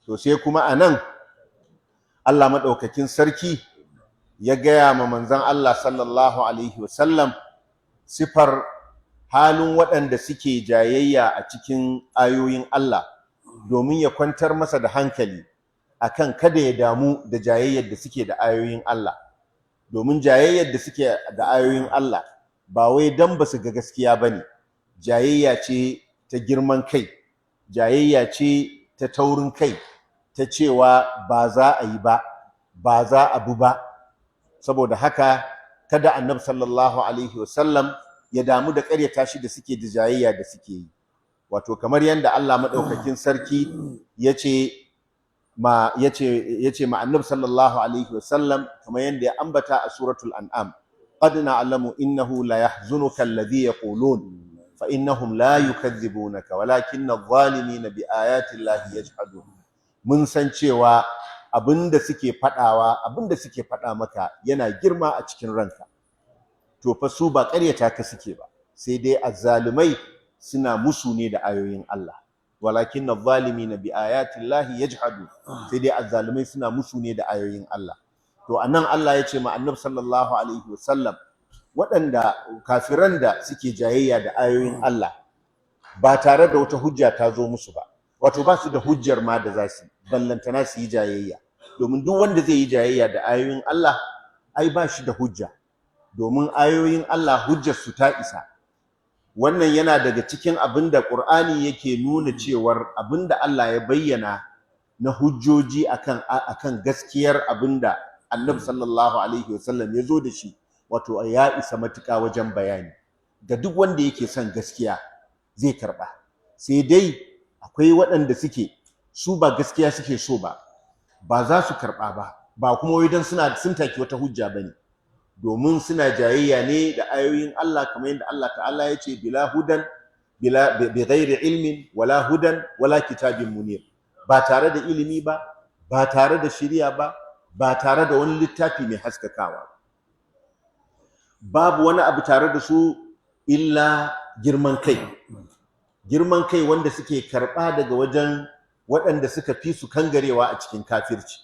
to sai kuma anan Allah madaukakin sarki ya gaya ma manzon Allah sallallahu alaihi wasallam sifar halin waɗanda suke jayayya a cikin ayoyin Allah domin ya kwantar masa da hankali akan kada ya damu da jayayyar da suke da ayoyin Allah, domin jayayyar da suke da ayoyin Allah ba wai dan ba su ga gaskiya bane, jayayya ce ta girman kai, jayayya ce ta taurin kai, ta cewa ba za a yi ba, ba za a bu ba. Saboda haka kada Annabi sallallahu alaihi wasallam ya damu da ƙaryata shi da suke da jayayya da suke yi. Wato kamar yadda Allah madaukakin sarki yace ma Annabi sallallahu alaihi wasallam, kamar yadda ya ambata a suratul an'am, qad na'lamu innahu la yahzunuka alladhi yaqulun fa innahum la yukadhibunaka walakinna adh-dhalimina bi ayati llahi yajhadun. Mun san cewa abinda suke faɗa maka yana girma a cikin ranka, to fa su ba ƙaryata ka suke ba, sai dai azzalumai suna musu ne da ayoyin Allah. Walakin adh-dhalimina bi ayati llahi yajhadun, sai dai azzalumai suna musu ne da ayoyin Allah. To anan Allah ya ce ma Annabi sallallahu alaihi wasallam, waɗanda kafiran da suke jayayya da ayoyin Allah ba tare da wata hujja ta zo musu ba, wato ba su da hujjar ma da za su ballantana su yi jayayya, domin duk wanda zai yi jayayya da ayoyin Allah ai ba shi da hujja, domin ayoyin Allah hujjar su ta isa. Wannan yana daga cikin abinda Qur'ani yake nuna cewar abinda Allah ya bayyana na hujjoji akan gaskiyar abinda Annabi sallallahu alaihi wasallam ya zo da shi, wato ya isa matuƙa wajen bayani ga duk wanda yake son gaskiya zai karɓa. Sai dai akwai waɗanda suke su ba gaskiya suke so ba, ba za su karɓa ba, ba kuma wai don sun taki wata hujja bane, domin suna jayayya ne da ayoyin Allah, kamar yadda Allah ta'ala ya ce bi ghairi ilmin wala hudan wala kitabin munir, ba tare da ilimi ba, ba tare da shiriya ba, ba tare da wani littafi mai haskakawa. Babu wani abu tare da su illa girman kai wanda suke karɓa daga wajen waɗanda suka fi su kangarewa a cikin kafirci.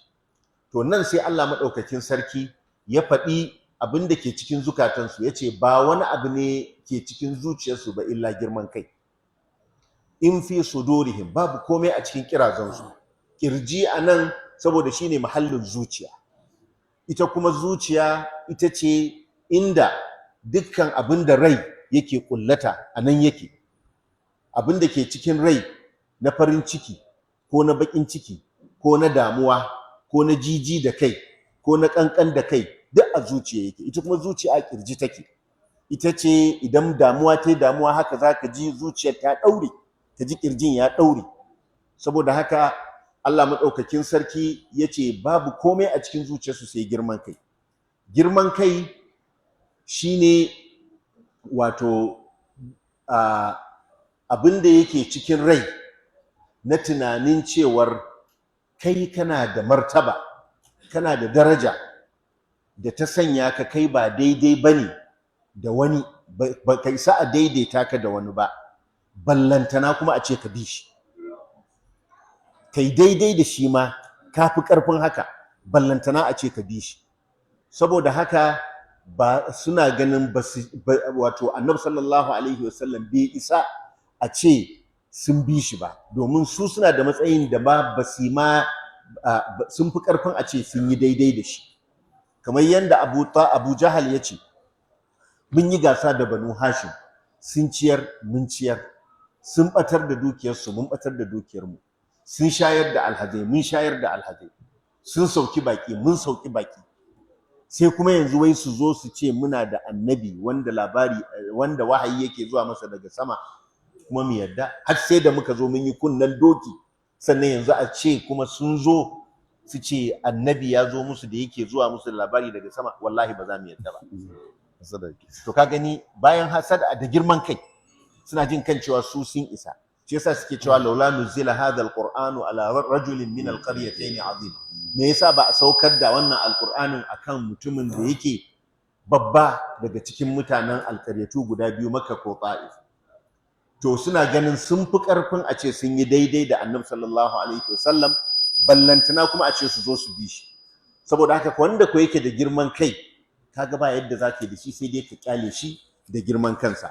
To nan sai Allah maɗaukakin sarki ya faɗi abin da ke cikin zukatansu, ya ce ba wani abu ne ke cikin zuciyarsu ba illa girman kai. In fi sudurihim, babu komai a cikin kirazansu. Kirji a nan saboda shine mahallin zuciya, ita kuma zuciya ita ce inda dukkan abin da rai yake kullata a nan yake. Abin da ke cikin rai na farin ciki ko na baƙin ciki ko na damuwa ko na jiji da kai ko na ƙanƙan da kai duk a zuciya yake. Ita kuma zuciya a kirji take. Ita ce idan damuwa ta yi damuwa haka za ka ji zuciyar ta ɗaure, ta ji ƙirjin ya ɗaure. Saboda haka Allah maɗaukakin sarki ya ce babu komai a cikin zuciyarsu sai girman kai. Girman kai shi ne wato abin da yake cikin rai na tunanin cewar kai kana da martaba, kana da daraja da ta sanya ka kai ba daidai bane da wani, ba kai sa a daidaita ka da wani ba, ballantana kuma a ce ka bi shi. Kai daidai da shi ma ka fi ƙarfin haka, ballantana a ce ka bi shi. Saboda haka ba suna ganin wato Annabi sallallahu alaihi wasallam bai isa a ce sun bi shi ba, domin su suna da matsayin da ba su ma sun fi ƙarfin a ce sun yi daidai da shi. Kamar yadda Abu Jahal ya ce, mun yi gasa da Banu Hashim, sun ciyar mun ciyar, sun ɓatar da dukiyarsu mun ɓatar da dukiyarmu, sun shayar da alhazai mun shayar da alhazai, sun sauki baki mun sauki baki. Sai kuma yanzu wai su zo su ce muna da annabi wanda wahayi yake zuwa masa daga sama, kuma mu yadda. Har sai da muka zo mun yi kunnen doki, sannan yanzu a ce kuma sun zo su ce annabi ya zo musu da yake zuwa musu labari daga sama, wallahi ba za mu yadda ba. To ka gani, bayan hasada da girman kai, suna jin kan cewa su sun isa. Shi yasa suke cewa laula nuzila hadha alqur'anu ala rajulin min alqaryatayn azim. Me yasa ba a saukar da wannan alqur'anin akan mutumin da yake babba daga cikin mutanen alqaryatu guda biyu, Makka ko Ta'if? To suna ganin sun fi karfin a ce sun yi daidai da Annabi sallallahu alaihi wasallam ballantana kuma a ce su zo su bi shi. Saboda haka wanda ko yake da girman kai kaga ba yadda zaka yi da shi sai dai ka kyale shi da girman kansa.